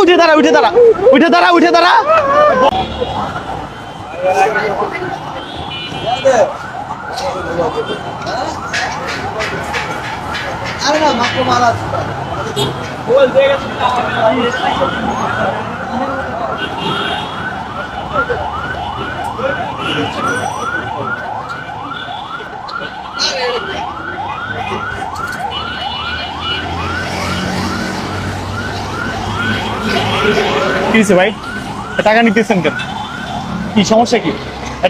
উঠে দাঁড়া উঠে দাঁড়া উঠে দাঁড়া উঠে দাঁড়া। আরে না মাত্র মারা কি হয়েছে ভাই? টাকা নিতেছেন কেন? কি সমস্যা কি?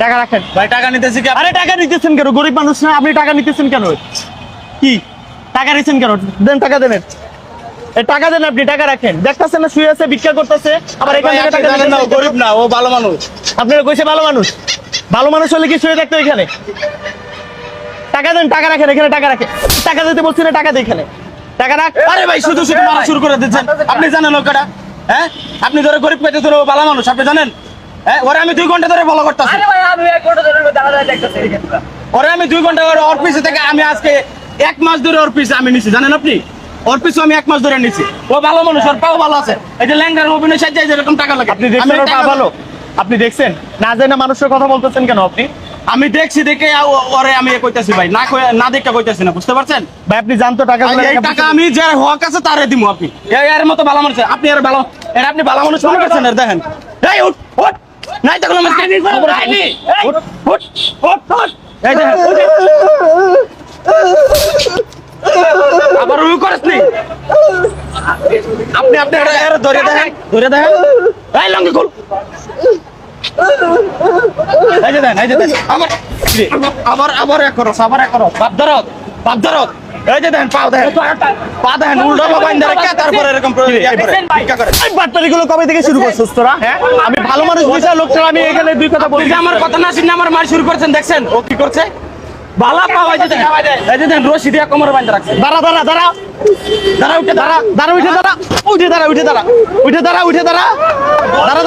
টাকা রাখেন ভাই টাকা নিতেছি কি? আরে টাকা নিতেছেন কেন? গরিব মানুষ না আপনি, টাকা নিতেছেন কেন? কি টাকা নিচ্ছেন কেন? দেন টাকা দেন, টাকা দেন, আপনি টাকা রাখেন। দেখতেছেন না শুয়ে আছে, ভিক্ষা করতেছে, আবার এখান থেকে টাকা জানেন না ও নিতেছেন। গরিব না, ও ভালো মানুষ। আপনারা কইছে ভালো মানুষ? ভালো মানুষ হলে কি শুয়ে থাকতো এখানে? টাকা দেন, টাকা রাখেন, এখানে টাকা রাখেন। টাকা দিতে বলছি না, টাকা দেয় এখানে, টাকা রাখ। আরে ভাই শুধু শুধু মারা শুরু করে দিচ্ছেন। আপনি জানেন ওটা? হ্যাঁ, আপনি ধরে গরিব পেতে ধরে ও ভালো মানুষ, আপনি জানেন? হ্যাঁ, ওরে আমি 2 ঘন্টা ধরে ফলো করতেছি। আরে ভাই আমি 1 ঘন্টা ধরে দাঁড়ায় দেখতেছি এখানে। ওরে আমি 2 ঘন্টা ধরে ওর পিছে থেকে আমি আজকে 1 মাস ধরে ওর পিছে আমি নিছি, জানেন আপনি? ওর পিছে আমি 1 মাস ধরে নিছি। ও ভালো মানুষ, ওর পাও ভালো আছে। এই যে ল্যাংড়ার অভিনয় সাজ্জায় যেরকম টাকা লাগে। আপনি দেখছেন ওর পা ভালো? আপনি দেখছেন না? জানা মানুষের কথা বলতেছেন কেন আপনি? আমি দেখছি দেখে ওরে আমি কইতাছি ভাই, না দেখটা কইতাছি না, বুঝতে পারছেন? ভাই আপনি জানতো টাকা এই টাকা আমি যার হক আছে তারে দিমু। আপনি এর মতো ভালো মানুষ, আপনি আর ভালো, এর আপনি ভালো মানুষ মনে করছেন? এর দেখেন, এই উঠ উঠ, নাই তখন আমার খবর আইনি, উঠ উঠ উঠ উঠ, এই দেখেন আবার রুই করিস নি আপনি, আপনি এর ধরে দেখেন, ধরে দেখেন, এই লঙ্গি খুল, এই যে দেন, এই যে দেন, আবার আবার এক করস, আবার এক করস, বাপ ধরত, বাপ ধরত, এই যে দেন, পাও দেন, পা দেন, উল্টো বাবাইন ধরে কে তারপরে এরকম ভিক্ষা করে। এই বাটপারিগুলো কবে থেকে শুরু করছিস তোরা? হ্যাঁ, আমি ভালো মানুষ বুঝা লোকটা, আমি এখানে 2 কথা আপনি বলছি। যে আমার কথা না শুনে আমার মার শুরু করছেন, দেখছেন ও কি করছে? বালা পাওয়া যেতে, এই যে দেন রশি দিয়ে কোমরে বাঁধা রাখছে। দাঁড়া দাঁড়া দাঁড়া দাঁড়া উঠে দাঁড়া, দাঁড়া উঠে দাঁড়া উঠে দাঁড়া উঠে দাঁড়া উঠে দাঁড়া উঠে দাঁড়া দাঁড়া।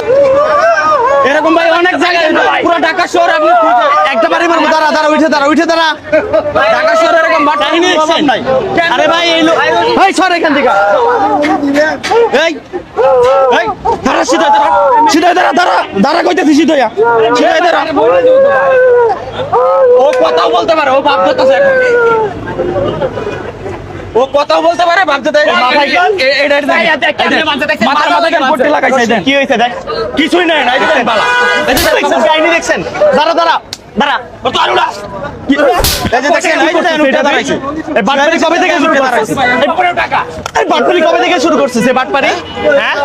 এরকম ভাই অনেক জায়গায় পুরো ঢাকা শহর আপনি একটা বাড়ি মারবো। দাঁড়া দাঁড়া উঠে দাঁড়া উঠে দাঁড়া। ঢাকা শহরে এরকম বাটাইনি অভাব নাই। আরে ভাই এই লোক, ভাই সর এখান থেকে। এই এই দাঁড়া, সিধা দাঁড়া, সিধা দাঁড়া, দাঁড়া দাঁড়া কইতেছি, সিধা সিধা দাঁড়া। ও কথাও বলতে পারে, ও ভাব ধরতেছে এখন, ও কথাও বলতে পারে, ভাবতে দেয় মাথার মাথায় কেন পট্টি লাগাইছে? দেন কি হয়েছে দেখ? কিছুই নাই, নাই দেখেন বালা, দেখছেন কাহিনী দেখছেন? দাঁড়া দাঁড়া দাঁড়া। ও তো আলুলা, এই যে দেখেন, এই যে দেখেন উঠে দাঁড়াইছে। এই বাটপারি কবে থেকে শুরু করছিস? এই বাটপারি কবে থেকে শুরু করছিস? এই বাটপারি, হ্যাঁ?